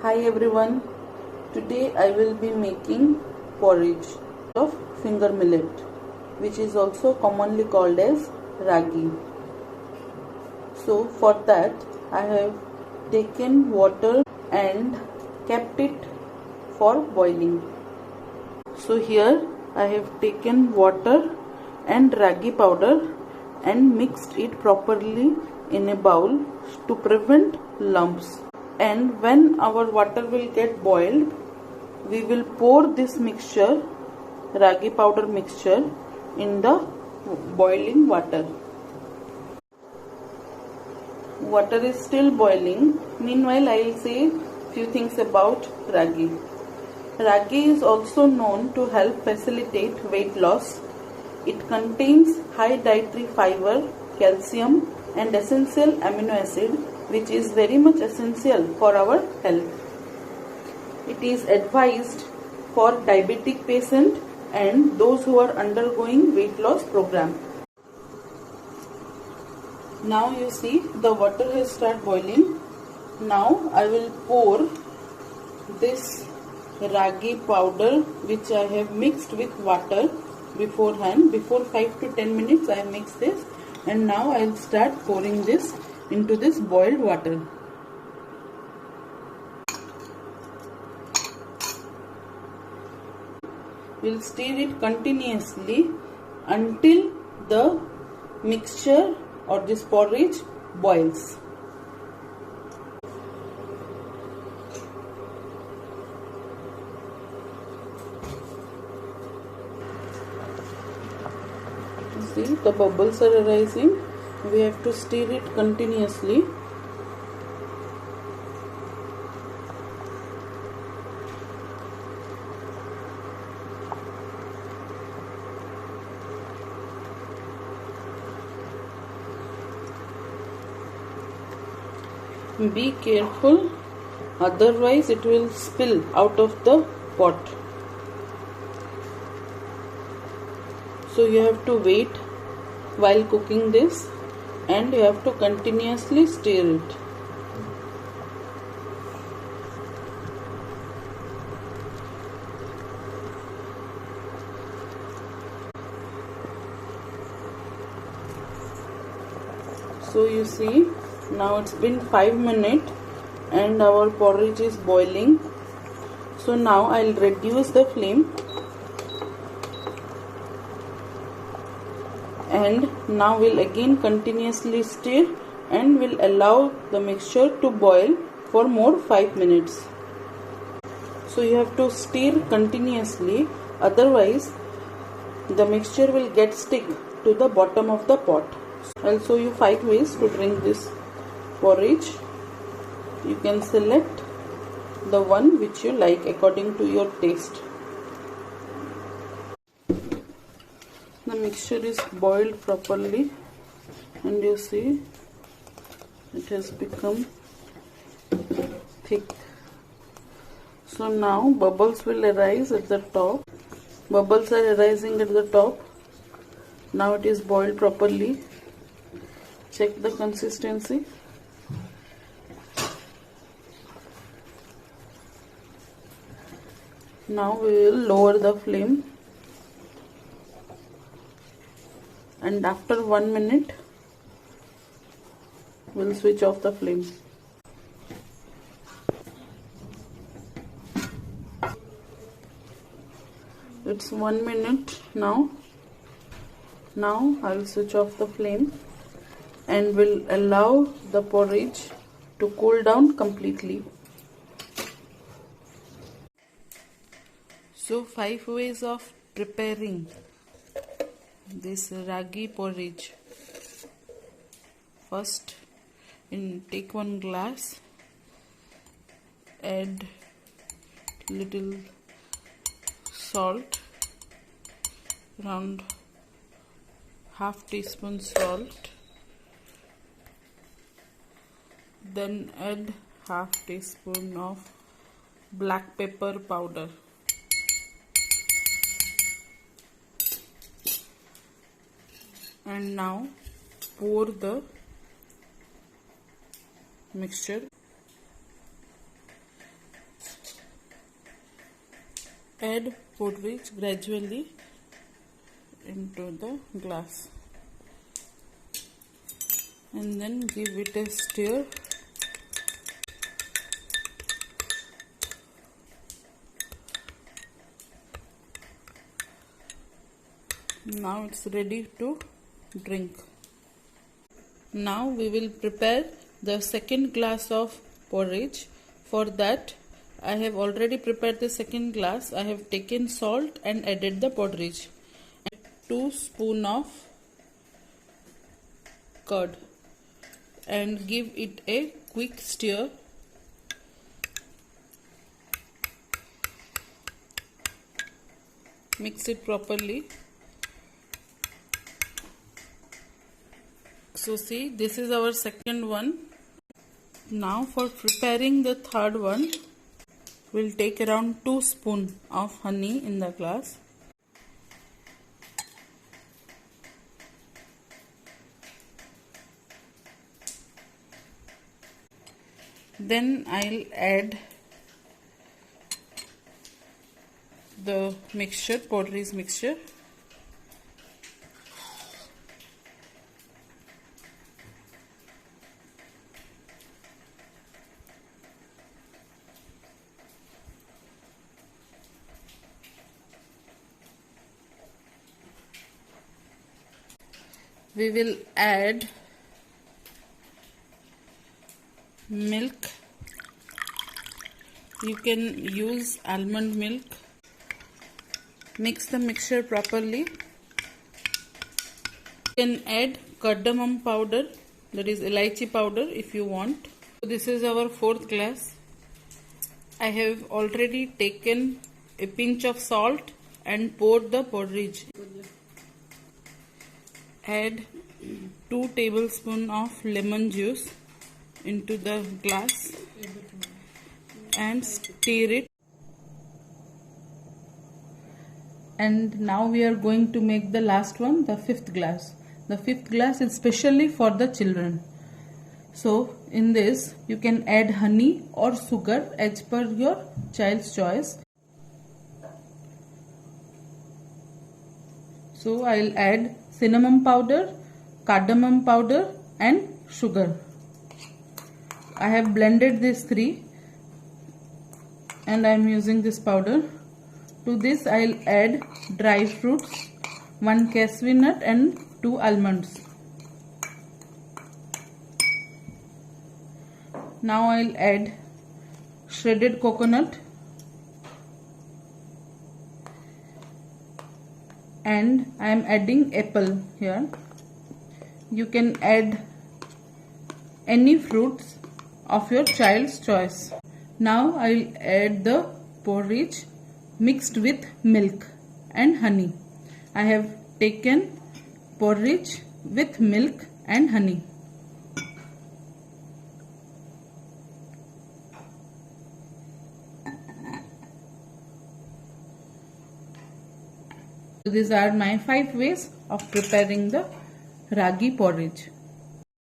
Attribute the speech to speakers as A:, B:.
A: Hi everyone, today I will be making porridge of finger millet, which is also commonly called as ragi. So for that I have taken water and kept it for boiling. So here I have taken water and ragi powder and mixed it properly in a bowl to prevent lumps. And when our water will get boiled, we will pour this mixture, ragi powder mixture, in the boiling water. Water is still boiling. Meanwhile, I will say few things about ragi. Ragi is also known to help facilitate weight loss. It contains high dietary fiber, calcium and essential amino acid, which is very much essential for our health. It is advised for diabetic patients and those who are undergoing weight loss program. Now you see the water has started boiling. Now I will pour this ragi powder which I have mixed with water beforehand. Before 5 to 10 minutes I have mixed this, and now I will start pouring this into this boiled water. We will stir it continuously until the mixture or this porridge boils. See, the bubbles are arising. We have to stir it continuously. Be careful, otherwise it will spill out of the pot. So you have to wait while cooking this, and you have to continuously stir it. So you see, now it's been 5 minutes and our porridge is boiling. So now I'll reduce the flame, and now we'll again continuously stir and will allow the mixture to boil for more 5 minutes. So you have to stir continuously, otherwise the mixture will get stick to the bottom of the pot. I'll show you 5 ways to drink this porridge. You can select the one which you like according to your taste. The mixture is boiled properly, and you see it has become thick. So now bubbles will arise at the top. Bubbles are arising at the top. Now it is boiled properly. Check the consistency. Now we will lower the flame, and after 1 minute we'll switch off the flame. It's 1 minute now. Now I will switch off the flame and will allow the porridge to cool down completely. So 5 ways of preparing this ragi porridge. First, take 1 glass, add little salt, around half teaspoon salt, then add half teaspoon of black pepper powder, and now pour the mixture Add porridge gradually into the glass and then give it a stir. Now it's ready to drink. Now we will prepare the second glass of porridge. For that, I have already prepared the second glass. I have taken salt and added the porridge. 2 spoons of curd and give it a quick stir. Mix it properly. So see, this is our second one. Now for preparing the third one, we'll take around 2 spoons of honey in the glass. Then I'll add the mixture, porridge mixture. We will add milk. You can use almond milk. Mix the mixture properly. You can add cardamom powder, that is elaichi powder, if you want. So this is our fourth glass. I have already taken a pinch of salt and poured the porridge. Add 2 tablespoons of lemon juice into the glass and stir it. And now we are going to make the last one, the fifth glass. The fifth glass is specially for the children. So in this you can add honey or sugar as per your child's choice. So I'll add cinnamon powder, cardamom powder and sugar. I have blended these three and I am using this powder. To this I'll add dry fruits, 1 cashew nut and 2 almonds. Now I'll add shredded coconut and I am adding apple here. You can add any fruits of your child's choice. Now I'll add the porridge mixed with milk and honey. I have taken porridge with milk and honey. So these are my 5 ways of preparing the ragi porridge.